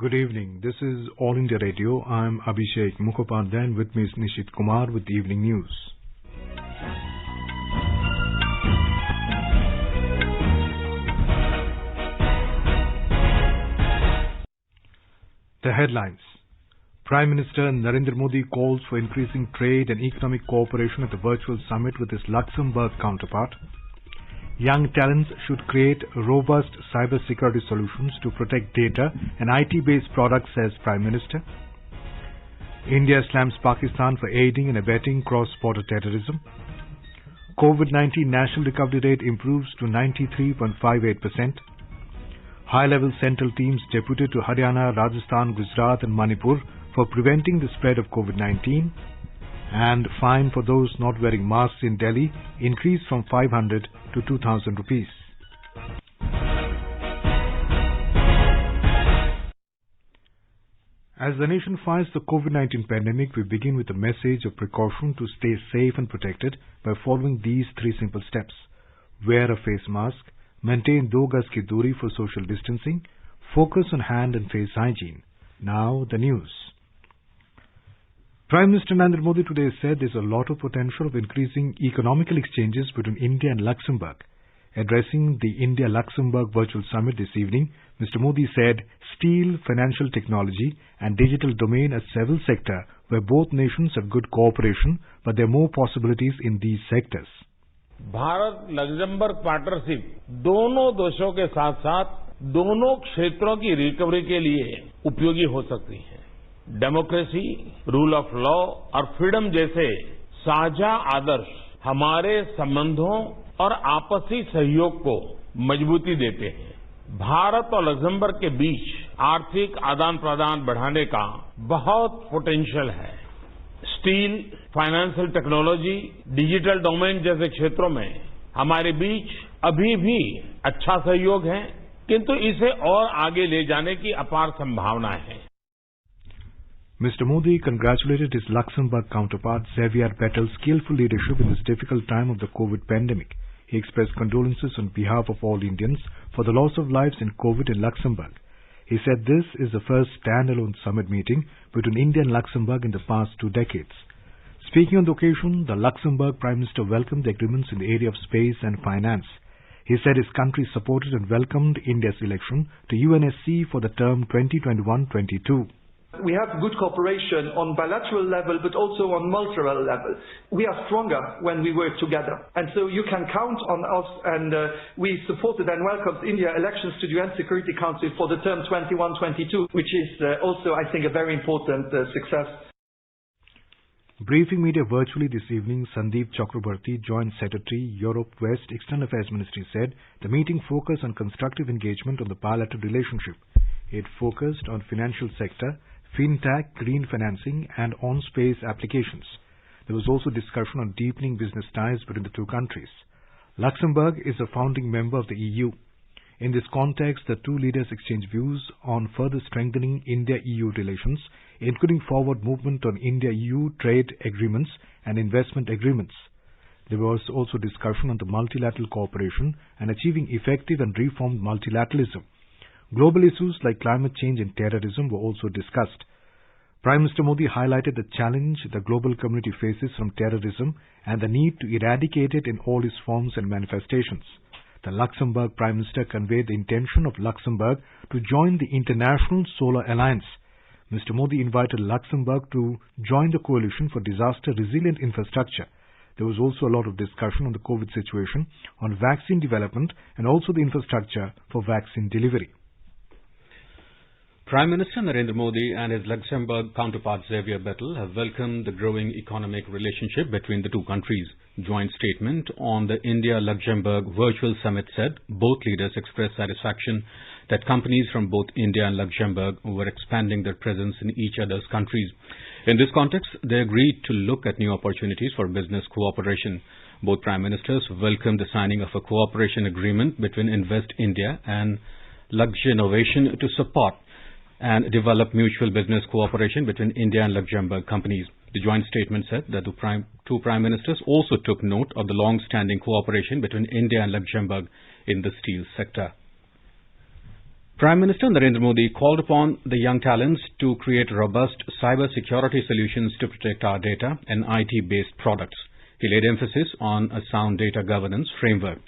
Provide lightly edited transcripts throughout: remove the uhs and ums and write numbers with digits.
Good evening. This is All India Radio. I'm Abhishek Mukhopadhyay and with me is Nishit Kumar with the evening news. The headlines. Prime Minister Narendra Modi calls for increasing trade and economic cooperation at the virtual summit with his Luxembourg counterpart. Young talents should create robust cybersecurity solutions to protect data and IT-based products, says Prime Minister. India slams Pakistan for aiding and abetting cross-border terrorism. COVID-19 national recovery rate improves to 93.58%. High-level central teams deputed to Haryana, Rajasthan, Gujarat and Manipur for preventing the spread of COVID-19. And fine for those not wearing masks in Delhi increased from 500 to 2,000 rupees. As the nation fights the COVID-19 pandemic, we begin with a message of precaution to stay safe and protected by following these three simple steps. Wear a face mask, maintain 2 gaz ki duri for social distancing, focus on hand and face hygiene. Now the news. Prime Minister Narendra Modi today said there is a lot of potential of increasing economical exchanges between India and Luxembourg. Addressing the India-Luxembourg virtual summit this evening, Mr. Modi said steel, financial technology and digital domain are several sectors where both nations have good cooperation, but there are more possibilities in these sectors. Bharat Luxembourg partnership दोनों देशों के साथ-साथ दोनों क्षेत्रों की recovery के लिए उपयोगी हो सकती है। डेमोक्रेसी, रूल ऑफ लॉ और फ्रीडम जैसे साझा आदर्श हमारे संबंधों और आपसी सहयोग को मजबूती देते हैं। भारत और लग्जमबर्ग के बीच आर्थिक आदान प्रदान बढ़ाने का बहुत पोटेंशियल है। Steel, financial technology, digital domain जैसे क्षेत्रों में हमारे बीच अभी भी अच्छा सहयोग है, किंतु इसे और आगे ले जाने की अपार संभावना है। Mr. Modi congratulated his Luxembourg counterpart Xavier Bettel's skillful leadership in this difficult time of the COVID pandemic. He expressed condolences on behalf of all Indians for the loss of lives in COVID in Luxembourg. He said this is the first standalone summit meeting between India and Luxembourg in the past 2 decades. Speaking on the occasion, the Luxembourg Prime Minister welcomed the agreements in the area of space and finance. He said his country supported and welcomed India's election to UNSC for the term 2021-22. We have good cooperation on bilateral level, but also on multilateral level. We are stronger when we work together. And so you can count on us, and we supported and welcomed India elections to the UN Security Council for the term 21-22, which is also, I think, a very important success. Briefing media virtually this evening, Sandeep Chakrabarti, Joint Secretary, Europe West External Affairs Ministry, said the meeting focused on constructive engagement on the bilateral relationship. It focused on financial sector, fintech, green financing and on-space applications. There was also discussion on deepening business ties between the two countries. Luxembourg is a founding member of the EU. In this context, the two leaders exchanged views on further strengthening India-EU relations, including forward movement on India-EU trade agreements and investment agreements. There was also discussion on the multilateral cooperation and achieving effective and reformed multilateralism. Global issues like climate change and terrorism were also discussed. Prime Minister Modi highlighted the challenge the global community faces from terrorism and the need to eradicate it in all its forms and manifestations. The Luxembourg Prime Minister conveyed the intention of Luxembourg to join the International Solar Alliance. Mr. Modi invited Luxembourg to join the coalition for disaster-resilient infrastructure. There was also a lot of discussion on the COVID situation, on vaccine development and also the infrastructure for vaccine delivery. Prime Minister Narendra Modi and his Luxembourg counterpart Xavier Bettel have welcomed the growing economic relationship between the two countries. Joint statement on the India-Luxembourg virtual summit said both leaders expressed satisfaction that companies from both India and Luxembourg were expanding their presence in each other's countries. In this context, they agreed to look at new opportunities for business cooperation. Both Prime Ministers welcomed the signing of a cooperation agreement between Invest India and Luxinnovation to support and develop mutual business cooperation between India and Luxembourg companies. The joint statement said that the two prime ministers also took note of the long-standing cooperation between India and Luxembourg in the steel sector. Prime Minister Narendra Modi called upon the young talents to create robust cyber-security solutions to protect our data and IT-based products. He laid emphasis on a sound data governance framework.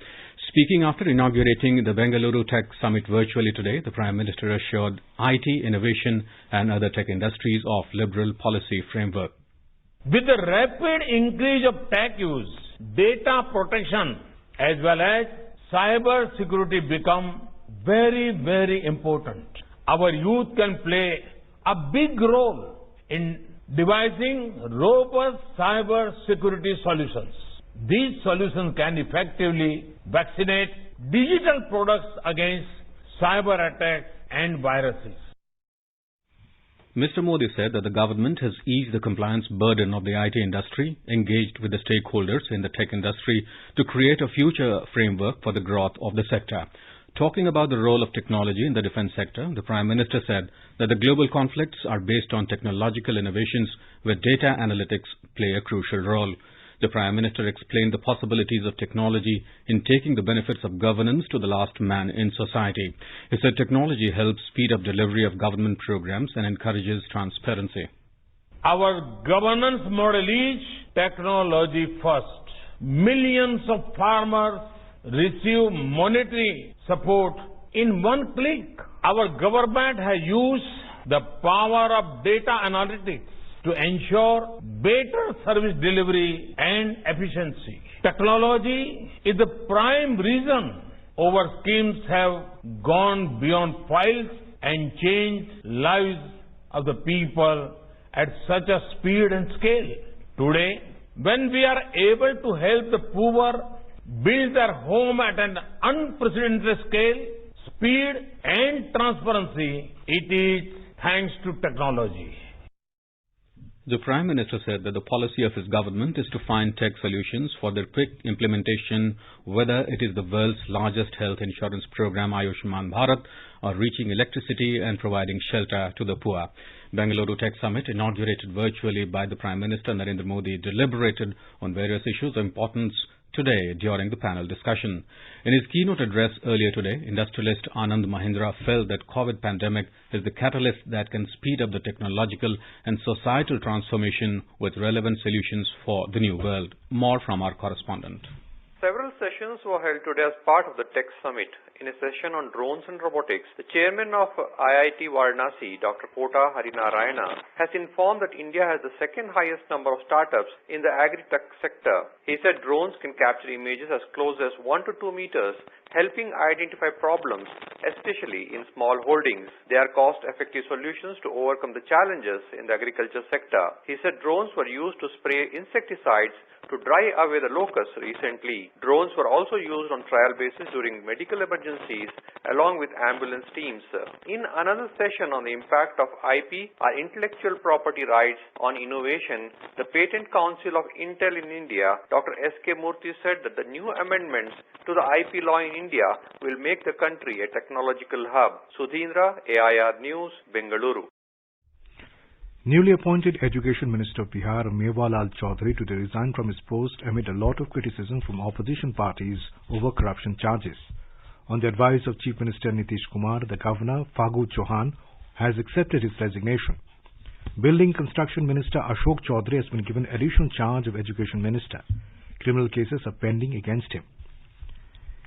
Speaking after inaugurating the Bengaluru Tech Summit virtually today, the Prime Minister assured IT, innovation and other tech industries of liberal policy framework. With the rapid increase of tech use, data protection as well as cyber security become very, very important. Our youth can play a big role in devising robust cyber security solutions. These solutions can effectively vaccinate digital products against cyber attacks and viruses. Mr. Modi said that the government has eased the compliance burden of the IT industry, engaged with the stakeholders in the tech industry to create a future framework for the growth of the sector. Talking about the role of technology in the defense sector, the Prime Minister said that the global conflicts are based on technological innovations where data analytics play a crucial role. The Prime Minister explained the possibilities of technology in taking the benefits of governance to the last man in society. He said technology helps speed up delivery of government programs and encourages transparency. Our governance model is technology first. Millions of farmers receive monetary support in one click. Our government has used the power of data analytics to ensure better service delivery and efficiency. Technology is the prime reason our schemes have gone beyond files and changed lives of the people at such a speed and scale. Today, when we are able to help the poor build their home at an unprecedented scale, speed and transparency, it is thanks to technology. The Prime Minister said that the policy of his government is to find tech solutions for their quick implementation, whether it is the world's largest health insurance program Ayushman Bharat or reaching electricity and providing shelter to the poor. Bengaluru Tech Summit, inaugurated virtually by the Prime Minister Narendra Modi, deliberated on various issues of importance today during the panel discussion. In his keynote address earlier today, industrialist Anand Mahindra felt that COVID pandemic is the catalyst that can speed up the technological and societal transformation with relevant solutions for the new world. More from our correspondent. Several sessions were held today as part of the Tech Summit. In a session on drones and robotics, the chairman of IIT Varanasi, Dr. Kota Harinarayana, has informed that India has the second highest number of startups in the agri-tech sector. He said drones can capture images as close as 1 to 2 meters, helping identify problems, especially in small holdings. They are cost-effective solutions to overcome the challenges in the agriculture sector. He said drones were used to spray insecticides to dry away the locusts recently. Drones were also used on trial basis during medical emergencies along with ambulance teams. In another session on the impact of IP or intellectual property rights on innovation, the Patent Council of Intel in India, Dr. S.K. Murthy, said that the new amendments to the IP law in India will make the country a technological hub. Sudhindra, AIR News, Bengaluru. Newly appointed Education Minister of Bihar, Mewalal Chaudhary, today resigned from his post amid a lot of criticism from opposition parties over corruption charges. On the advice of Chief Minister Nitish Kumar, the Governor, Fagu Chauhan, has accepted his resignation. Building Construction Minister Ashok Chaudhary has been given additional charge of Education Minister. Criminal cases are pending against him.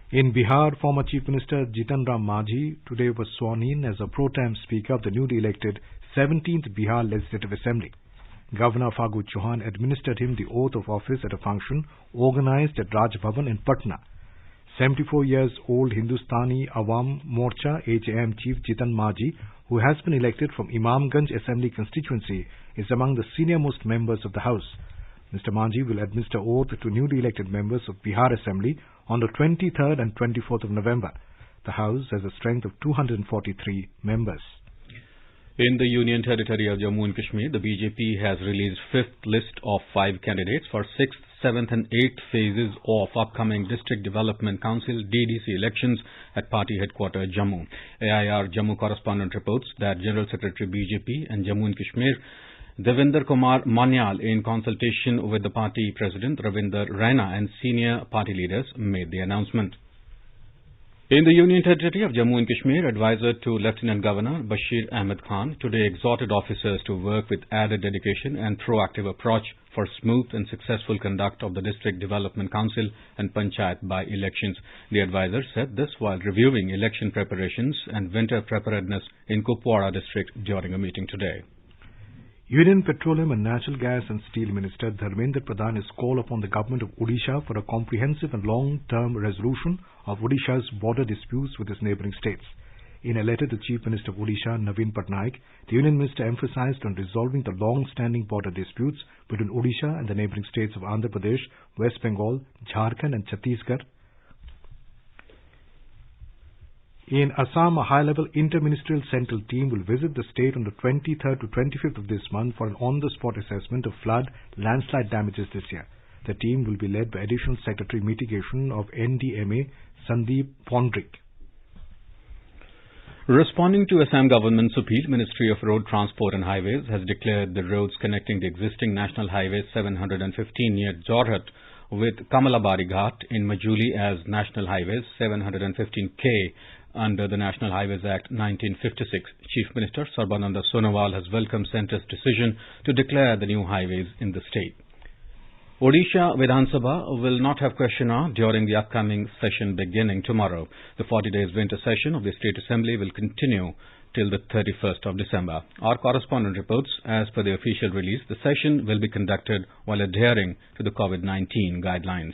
In Bihar, former Chief Minister Jitan Ram Manjhi today was sworn in as a pro-tem Speaker of the newly elected 17th Bihar Legislative Assembly. Governor Fagu Chauhan administered him the oath of office at a function organized at Raj Bhavan in Patna. 74 years old Hindustani Awam Morcha HAM Chief Jitan Manjhi, who has been elected from Imamganj Assembly constituency, is among the senior-most members of the House. Mr. Manjhi will administer oath to newly elected members of Bihar Assembly on the 23rd and 24th of November. The House has a strength of 243 members. In the Union Territory of Jammu and Kashmir, the BJP has released fifth list of 5 candidates for 6th, 7th and 8th phases of upcoming District Development Council DDC elections at party headquarters Jammu. AIR Jammu correspondent reports that General Secretary BJP and Jammu and Kashmir Devinder Kumar Manyal, in consultation with the party president Ravinder Raina and senior party leaders, made the announcement. In the Union Territory of Jammu and Kashmir, advisor to Lieutenant Governor Bashir Ahmed Khan today exhorted officers to work with added dedication and proactive approach for smooth and successful conduct of the District Development Council and Panchayat by-elections. The advisor said this while reviewing election preparations and winter preparedness in Kupwara district during a meeting today. Union Petroleum and Natural Gas and Steel Minister Dharmendra Pradhan has called upon the government of Odisha for a comprehensive and long-term resolution of Odisha's border disputes with its neighbouring states. In a letter to Chief Minister of Odisha, Naveen Patnaik, the Union Minister emphasised on resolving the long-standing border disputes between Odisha and the neighbouring states of Andhra Pradesh, West Bengal, Jharkhand and Chhattisgarh. In Assam, a high-level interministerial central team will visit the state on the 23rd to 25th of this month for an on-the-spot assessment of flood landslide damages this year. The team will be led by Additional Secretary Mitigation of NDMA, Sandeep Pondrik. Responding to Assam government's appeal, Ministry of Road Transport and Highways has declared the roads connecting the existing National Highway 715 near Jorhat with Kamalabari Ghat in Majuli as National Highway 715K under the National Highways Act 1956. Chief Minister Sarbananda Sonowal has welcomed Centre's decision to declare the new highways in the state. Odisha Vidhan Sabha will not have question hour during the upcoming session beginning tomorrow. The 40 days winter session of the State Assembly will continue till the 31st of December. Our correspondent reports, as per the official release, the session will be conducted while adhering to the COVID-19 guidelines.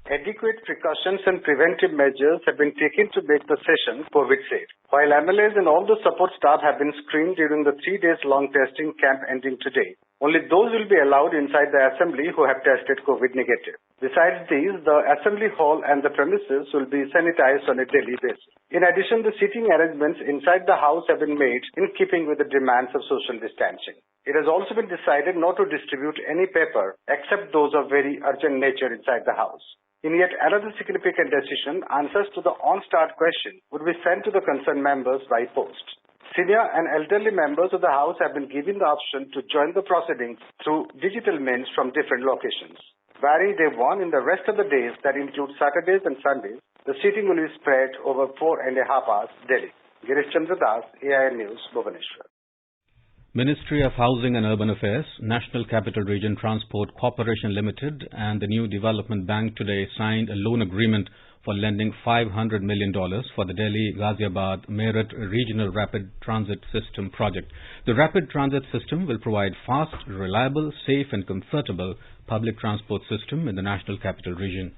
Adequate precautions and preventive measures have been taken to make the session COVID-safe. While MLAs and all the support staff have been screened during the 3 days long testing camp ending today, only those will be allowed inside the assembly who have tested COVID negative. Besides these, the assembly hall and the premises will be sanitized on a daily basis. In addition, the seating arrangements inside the house have been made in keeping with the demands of social distancing. It has also been decided not to distribute any paper except those of very urgent nature inside the house. In yet another significant decision, answers to the on-start question would be sent to the concerned members by post. Senior and elderly members of the House have been given the option to join the proceedings through digital means from different locations. Barring day 1 in the rest of the days, that include Saturdays and Sundays, the seating will be spread over 4.5 hours daily. Girish Chandra Das, AIN News, Bhubaneswar. Ministry of Housing and Urban Affairs, National Capital Region Transport Corporation Limited and the New Development Bank today signed a loan agreement for lending $500 million for the Delhi-Ghaziabad Meerut Regional Rapid Transit System project. The rapid transit system will provide fast, reliable, safe and comfortable public transport system in the National Capital Region.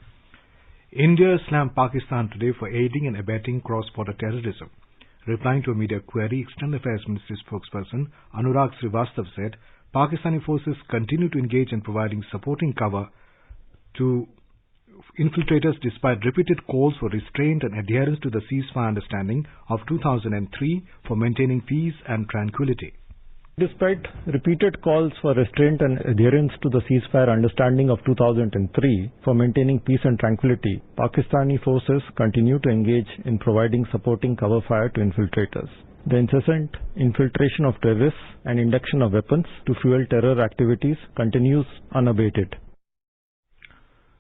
India slammed Pakistan today for aiding and abetting cross-border terrorism. Replying to a media query, External Affairs Ministry spokesperson Anurag Srivastava said Pakistani forces continue to engage in providing supporting cover to infiltrators despite repeated calls for restraint and adherence to the ceasefire understanding of 2003 for maintaining peace and tranquility. Despite repeated calls for restraint and adherence to the ceasefire understanding of 2003 for maintaining peace and tranquility, Pakistani forces continue to engage in providing supporting cover fire to infiltrators. The incessant infiltration of terrorists and induction of weapons to fuel terror activities continues unabated.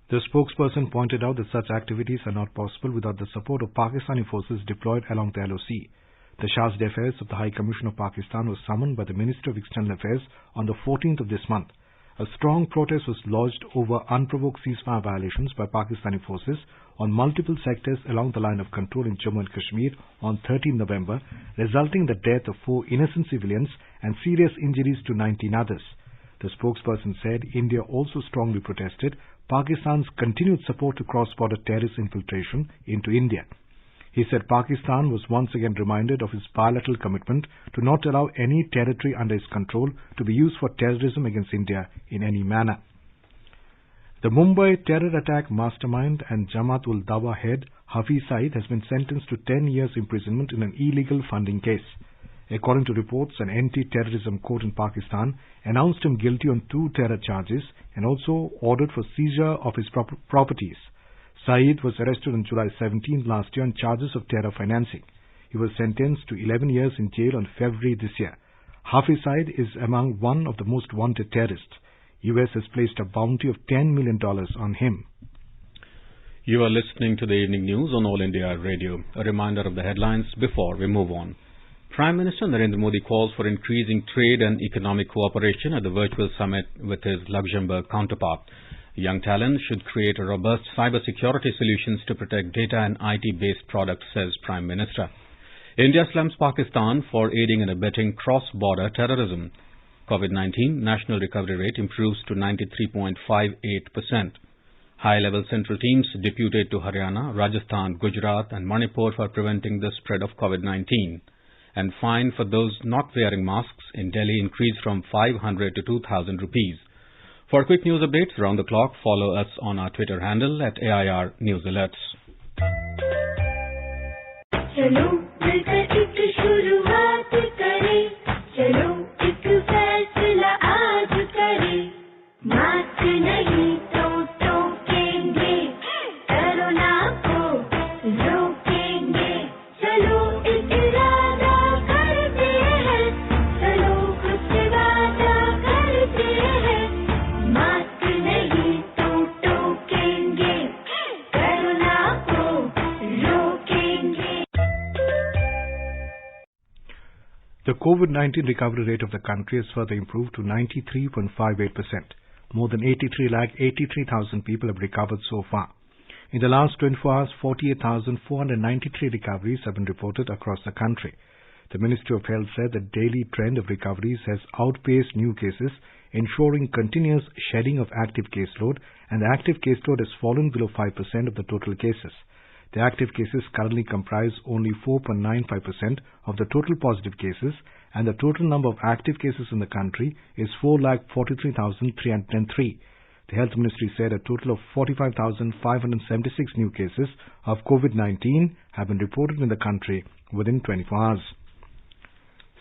The spokesperson pointed out that such activities are not possible without the support of Pakistani forces deployed along the LOC. The Charge d'Affaires of the High Commission of Pakistan was summoned by the Minister of External Affairs on the 14th of this month. A strong protest was lodged over unprovoked ceasefire violations by Pakistani forces on multiple sectors along the line of control in Jammu and Kashmir on 13 November, resulting in the death of 4 innocent civilians and serious injuries to 19 others. The spokesperson said India also strongly protested Pakistan's continued support to cross-border terrorist infiltration into India. He said Pakistan was once again reminded of its bilateral commitment to not allow any territory under its control to be used for terrorism against India in any manner. The Mumbai terror attack mastermind and Jamaat-ul-Dawa head Hafiz Saeed has been sentenced to 10 years imprisonment in an illegal funding case. According to reports, an anti-terrorism court in Pakistan announced him guilty on 2 terror charges and also ordered for seizure of his properties. Saeed was arrested on July 17 last year on charges of terror financing. He was sentenced to 11 years in jail on February this year. Hafiz Saeed is among one of the most wanted terrorists. US has placed a bounty of $10 million on him. You are listening to the evening news on All India Radio. A reminder of the headlines before we move on. Prime Minister Narendra Modi calls for increasing trade and economic cooperation at the virtual summit with his Luxembourg counterpart. Young talent should create a robust cybersecurity solutions to protect data and IT-based products, says Prime Minister. India slams Pakistan for aiding and abetting cross-border terrorism. COVID-19 national recovery rate improves to 93.58%. High-level central teams deputed to Haryana, Rajasthan, Gujarat and Manipur for preventing the spread of COVID-19. And fine for those not wearing masks in Delhi increased from 500 to 2,000 rupees. For quick news updates around the clock, follow us on our Twitter handle at AIR News Alerts. चलो मिलकर एक शुरुआत करें, चलो एक फैसला आज करें, मास्क नहीं तो टोकेंगे, कोरोना को रोकेंगे, चलो एक इरादा करते हैं, चलो कुछ वादा करते हैं, मास्क नहीं तो टोकेंगे, कोरोना को रोकेंगे. The COVID-19 recovery rate of the country has further improved to 93.58%. More than 83,000 people have recovered so far. In the last 24 hours, 48,493 recoveries have been reported across the country. The Ministry of Health said the daily trend of recoveries has outpaced new cases, ensuring continuous shedding of active caseload, and the active caseload has fallen below 5% of the total cases. The active cases currently comprise only 4.95% of the total positive cases, and the total number of active cases in the country is 4,43,303. The Health Ministry said a total of 45,576 new cases of COVID-19 have been reported in the country within 24 hours.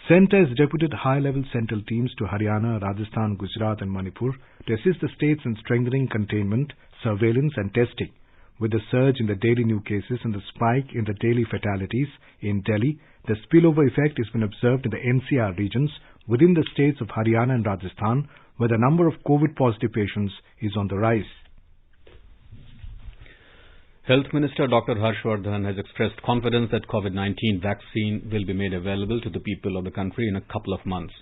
Centre has deputed high-level central teams to Haryana, Rajasthan, Gujarat and Manipur to assist the states in strengthening containment, surveillance and testing. With the surge in the daily new cases and the spike in the daily fatalities in Delhi, the spillover effect has been observed in the NCR regions within the states of Haryana and Rajasthan, where the number of COVID-positive patients is on the rise. Health Minister Dr. Harshvardhan has expressed confidence that COVID-19 vaccine will be made available to the people of the country in a couple of months.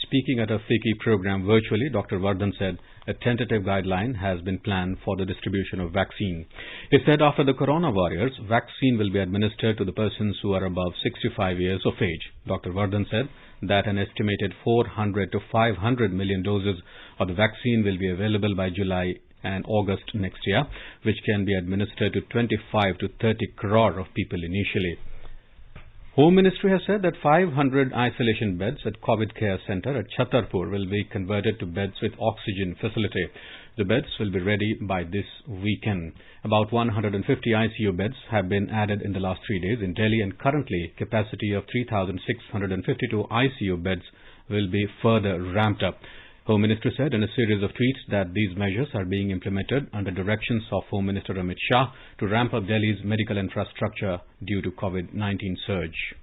Speaking at a FICCI program virtually, Dr. Vardhan said a tentative guideline has been planned for the distribution of vaccine. He said after the corona warriors, vaccine will be administered to the persons who are above 65 years of age. Dr. Vardhan said that an estimated 400 to 500 million doses of the vaccine will be available by July and August next year, which can be administered to 25 to 30 crore of people initially. Home Ministry has said that 500 isolation beds at COVID Care Centre at Chhatarpur will be converted to beds with oxygen facility. The beds will be ready by this weekend. About 150 ICU beds have been added in the last 3 days in Delhi, and currently capacity of 3,652 ICU beds will be further ramped up. Home Ministry said in a series of tweets that these measures are being implemented under directions of Home Minister Amit Shah to ramp up Delhi's medical infrastructure due to COVID-19 surge.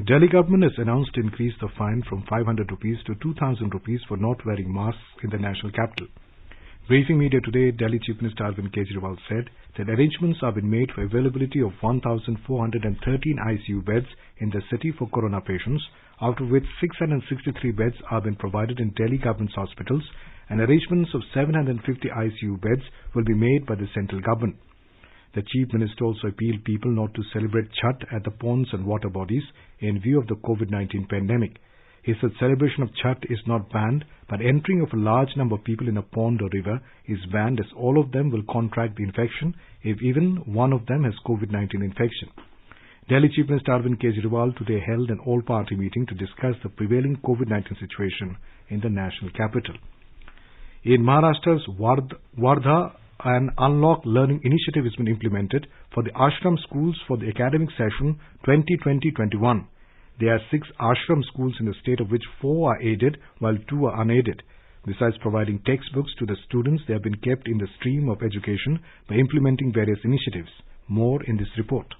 Delhi government has announced to increase the fine from 500 rupees to 2,000 rupees for not wearing masks in the national capital. Briefing media today, Delhi Chief Minister Arvind Kejriwal said that arrangements have been made for availability of 1,413 ICU beds in the city for corona patients, out of which 663 beds have been provided in Delhi government's hospitals, and arrangements of 750 ICU beds will be made by the central government. The Chief Minister also appealed people not to celebrate Chhath at the ponds and water bodies in view of the COVID-19 pandemic. He said celebration of Chhath is not banned, but entering of a large number of people in a pond or river is banned, as all of them will contract the infection if even one of them has COVID-19 infection. Delhi Chief Minister Arvind Kejriwal today held an all-party meeting to discuss the prevailing COVID-19 situation in the national capital. In Maharashtra's Wardha, an Unlock Learning initiative has been implemented for the ashram schools for the academic session 2020-21. There are 6 ashram schools in the state, of which 4 are aided while 2 are unaided. Besides providing textbooks to the students, they have been kept in the stream of education by implementing various initiatives. More in this report.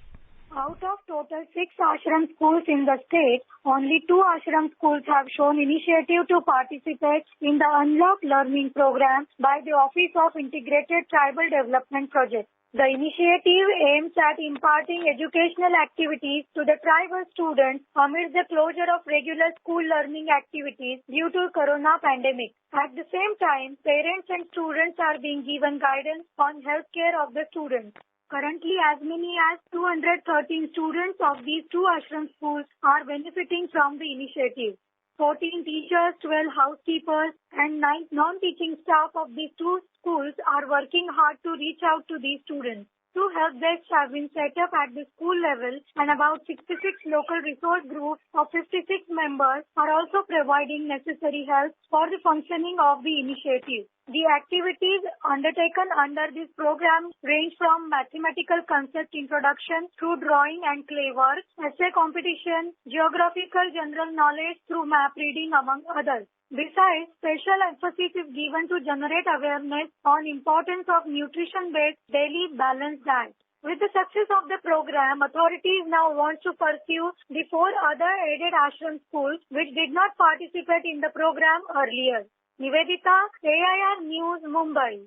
Out of total 6 ashram schools in the state, only 2 ashram schools have shown initiative to participate in the Unlock Learning program by the Office of Integrated Tribal Development Project. The initiative aims at imparting educational activities to the tribal students amid the closure of regular school learning activities due to corona pandemic. At the same time, parents and students are being given guidance on healthcare of the students. Currently, as many as 213 students of these 2 ashram schools are benefiting from the initiative. 14 teachers, 12 housekeepers, and 9 non-teaching staff of these 2 schools are working hard to reach out to these students. 2 help desks have been set up at the school level, and about 66 local resource groups of 56 members are also providing necessary help for the functioning of the initiative. The activities undertaken under this program range from mathematical concept introduction through drawing and clay work, essay competition, geographical general knowledge through map reading, among others. Besides, special emphasis is given to generate awareness on importance of nutrition-based daily balanced diet. With the success of the program, authorities now want to pursue the 4 other aided ashram schools which did not participate in the program earlier. Nivedita, AIR News, Mumbai.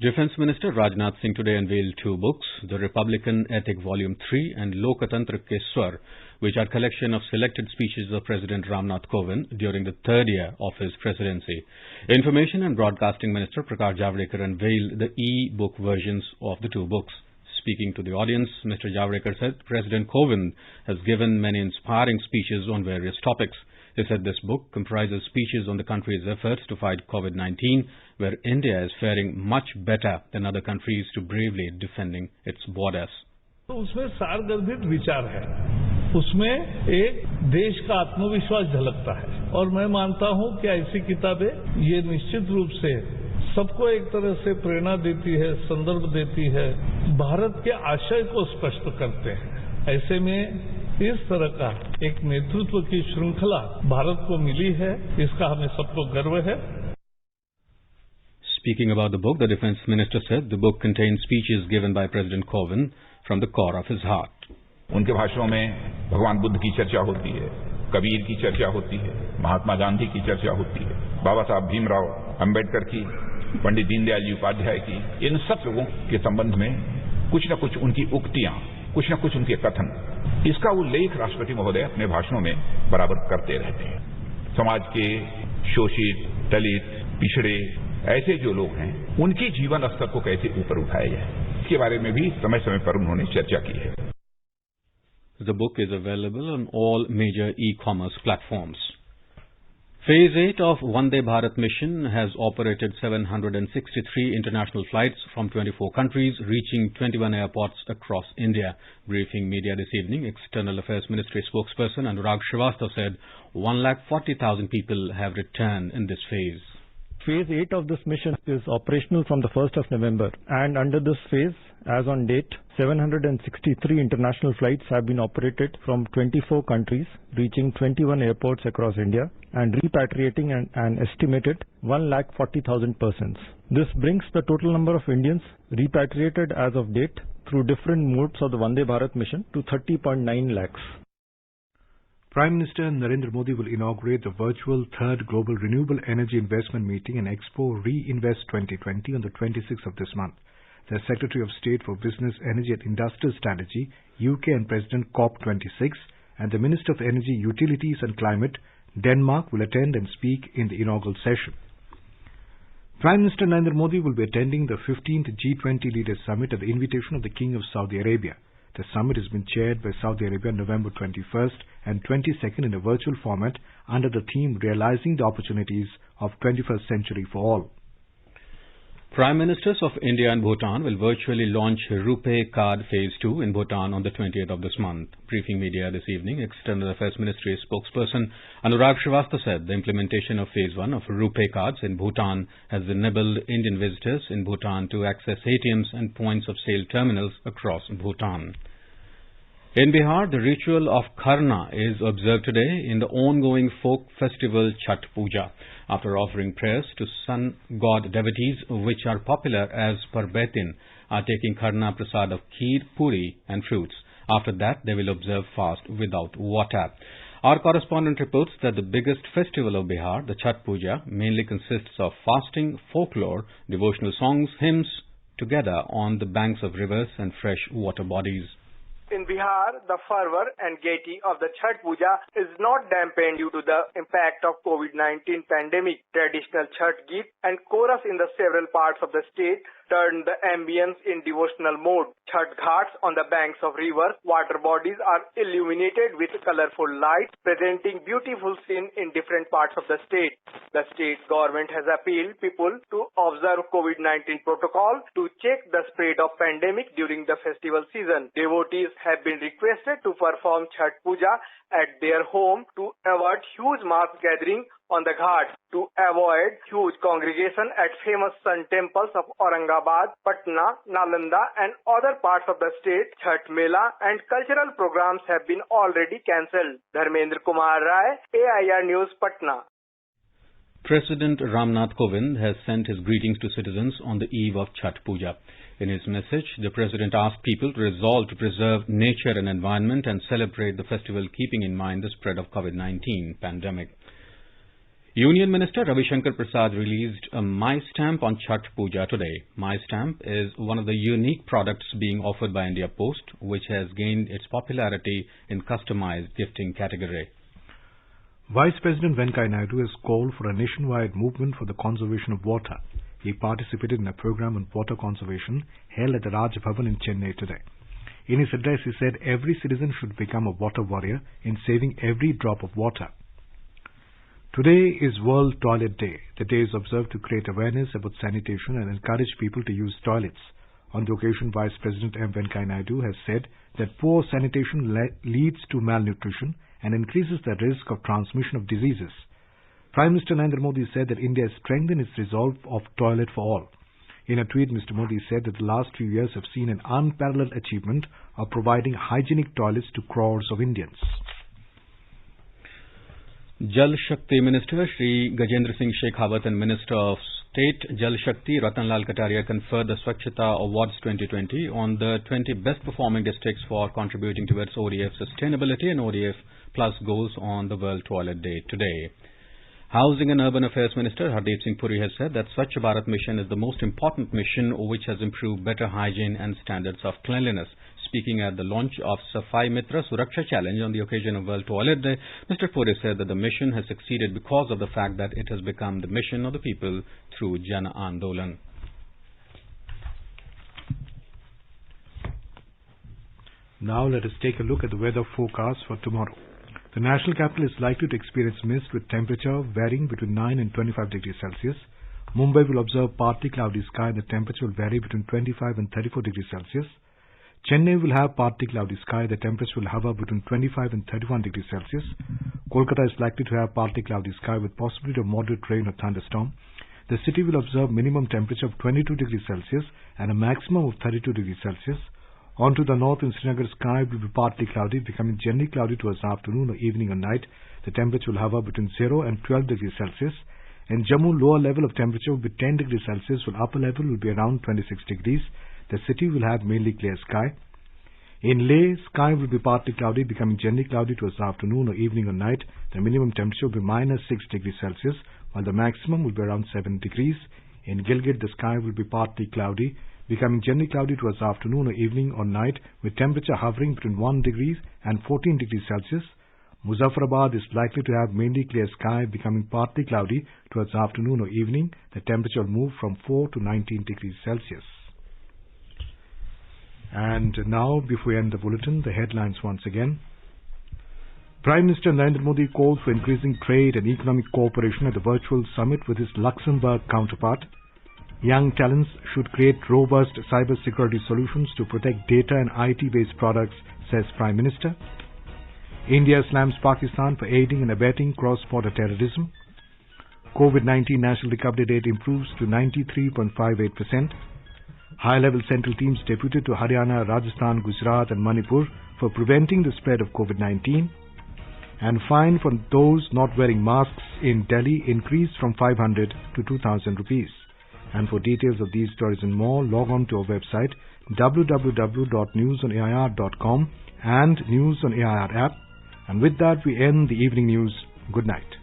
Defense Minister Rajnath Singh today unveiled 2 books, The Republican Ethic Volume 3 and Lokatantra Ke Swar, which are collection of selected speeches of President Ramnath Kovind during the 3rd year of his presidency. Information and Broadcasting Minister Prakash Javadekar unveiled the e-book versions of the 2 books. Speaking to the audience, Mr. Javadekar said President Kovind has given many inspiring speeches on various topics. He said this book comprises speeches on the country's efforts to fight COVID-19, where India is faring much better than other countries to bravely defending its borders. तो उसमें सारगर्भित विचार है, उसमें एक देश का आत्मविश्वास झलकता है और मैं मानता हूं कि ऐसी किताबें ये निश्चित रूप से सबको एक तरह से प्रेरणा देती है, संदर्भ देती है, भारत के आशय को स्पष्ट करते हैं। ऐसे में इस तरह का एक नेतृत्व की श्रृंखला भारत को मिली है, इसका हमें सबको गर्व है। Speaking about the book, the Defense Minister said the book contains speeches given by President Kovind from the core of his heart. उनके भाषणों में भगवान बुद्ध की चर्चा होती है, कबीर की चर्चा होती है, महात्मा गांधी की चर्चा होती है, बाबा साहब भीमराव अंबेडकर की, पंडित दीनदयाल जी उपाध्याय की। इन सब लोगों के संबंध में कुछ न कुछ उनकी उक्तियां, कुछ न कुछ उनके कथन, इसका उल्लेख राष्ट्रपति महोदय अपने भाषणों में बराबर करते रहते हैं। समाज के शोषित, दलित, पिछड़े ऐसे जो लोग हैं, उनकी जीवन स्तर को कैसे ऊपर उठाया जाए, इसके बारे में भी समय समय पर उन्होंने चर्चा की है। The book is available on all major e-commerce platforms. Phase 8 of Vande Bharat mission has operated 763 international flights from 24 countries, reaching 21 airports across India. Briefing media this evening, External Affairs Ministry spokesperson Anurag Srivastava said 140,000 people have returned in this phase. Phase 8 of this mission is operational from the 1st of November, and under this phase, as on date, 763 international flights have been operated from 24 countries, reaching 21 airports across India and repatriating an estimated 140,000 persons. This brings the total number of Indians repatriated as of date through different modes of the Vande Bharat mission to 30.9 lakhs. Prime Minister Narendra Modi will inaugurate the virtual 3rd Global Renewable Energy Investment Meeting and Expo Reinvest 2020 on the 26th of this month. The Secretary of State for Business, Energy and Industrial Strategy, UK and President COP26, and the Minister of Energy, Utilities and Climate, Denmark, will attend and speak in the inaugural session. Prime Minister Narendra Modi will be attending the 15th G20 Leaders Summit at the invitation of the King of Saudi Arabia. The summit has been chaired by Saudi Arabia on November 21st and 22nd in a virtual format under the theme Realizing the Opportunities of 21st Century for All. Prime Ministers of India and Bhutan will virtually launch RuPay Card Phase 2 in Bhutan on the 20th of this month. Briefing media this evening, External Affairs Ministry spokesperson Anurag Srivastava said the implementation of Phase 1 of RuPay cards in Bhutan has enabled Indian visitors in Bhutan to access ATMs and points of sale terminals across Bhutan. In Bihar, the ritual of Kharna is observed today in the ongoing folk festival Chhath Puja. After offering prayers to sun god devotees, which are popular as Parbetin, are taking Kharna Prasad of kheer, puri and fruits. After that, they will observe fast without water. Our correspondent reports that the biggest festival of Bihar, the Chhath Puja, mainly consists of fasting, folklore, devotional songs, hymns, together on the banks of rivers and fresh water bodies. In Bihar, the fervor and gaiety of the Chhath Puja is not dampened due to the impact of COVID-19 pandemic. Traditional Chhath Geet and chorus in the several parts of the state turned the ambience in devotional mode. Chhath Ghats on the banks of rivers, water bodies are illuminated with colorful lights, presenting beautiful scenes in different parts of the state. The state government has appealed people to observe COVID-19 protocol to check the spread of pandemic during the festival season. Devotees have been requested to perform Chhath Puja at their home to avoid huge mass gathering on the ghat, to avoid huge congregation at famous sun temples of Aurangabad, Patna, Nalanda and other parts of the state. Chhath Mela and cultural programs have been already cancelled. Dharmendra Kumar Rai, AIR News, Patna. President Ramnath Kovind has sent his greetings to citizens on the eve of Chhath Puja. In his message, the President asked people to resolve to preserve nature and environment and celebrate the festival keeping in mind the spread of COVID-19 pandemic. Union Minister Ravi Shankar Prasad released a My Stamp on Chhath Puja today. My Stamp is one of the unique products being offered by India Post, which has gained its popularity in customized gifting category. Vice President Venkaiah Naidu has called for a nationwide movement for the conservation of water. He participated in a program on water conservation held at the Raj Bhavan in Chennai today. In his address, he said every citizen should become a water warrior in saving every drop of water. Today is World Toilet Day. The day is observed to create awareness about sanitation and encourage people to use toilets. On the occasion, Vice President M. Venkaiah Naidu has said that poor sanitation leads to malnutrition and increases the risk of transmission of diseases. Prime Minister Narendra Modi said that India has strengthened its resolve of toilet for all. In a tweet, Mr. Modi said that the last few years have seen an unparalleled achievement of providing hygienic toilets to crores of Indians. Jal Shakti Minister Shri Gajendra Singh Shekhawat and Minister of State Jal Shakti Ratan Lal Kataria conferred the Swachhata Awards 2020 on the 20 best performing districts for contributing towards ODF sustainability and ODF plus goals on the World Toilet Day today. Housing and Urban Affairs Minister Hardeep Singh Puri has said that Swachh Bharat mission is the most important mission which has improved better hygiene and standards of cleanliness. Speaking at the launch of Safai Mitra Suraksha Challenge on the occasion of World Toilet Day, Mr. Puri said that the mission has succeeded because of the fact that it has become the mission of the people through Jan Andolan. Now let us take a look at the weather forecast for tomorrow. The national capital is likely to experience mist with temperature varying between 9 and 25 degrees Celsius. Mumbai will observe partly cloudy sky and the temperature will vary between 25 and 34 degrees Celsius. Chennai will have partly cloudy sky. The temperature will hover between 25 and 31 degrees Celsius. Kolkata is likely to have partly cloudy sky with possibility of moderate rain or thunderstorm. The city will observe minimum temperature of 22 degrees Celsius and a maximum of 32 degrees Celsius. On to the north in Srinagar, sky will be partly cloudy, becoming generally cloudy towards afternoon or evening or night. The temperature will hover between 0 and 12 degrees Celsius. In Jammu, lower level of temperature will be 10 degrees Celsius, while upper level will be around 26 degrees. The city will have mainly clear sky. In Leh, sky will be partly cloudy, becoming generally cloudy towards afternoon or evening or night. The minimum temperature will be minus 6 degrees Celsius, while the maximum will be around 7 degrees. In Gilgit, the sky will be partly cloudy, becoming generally cloudy towards afternoon or evening or night, with temperature hovering between 1 degree and 14 degrees Celsius. Muzaffarabad is likely to have mainly clear sky, becoming partly cloudy towards afternoon or evening. The temperature will move from 4 to 19 degrees Celsius. And now, before we end the bulletin, the headlines once again. Prime Minister Narendra Modi calls for increasing trade and economic cooperation at the virtual summit with his Luxembourg counterpart. Young talents should create robust cybersecurity solutions to protect data and IT-based products, says Prime Minister. India slams Pakistan for aiding and abetting cross-border terrorism. COVID-19 national recovery rate improves to 93.58%. High-level central teams deputed to Haryana, Rajasthan, Gujarat and Manipur for preventing the spread of COVID-19. And fine for those not wearing masks in Delhi increased from 500 to 2,000 rupees. And for details of these stories and more, log on to our website www.newsonair.com and News on AIR app. And with that, we end the evening news. Good night.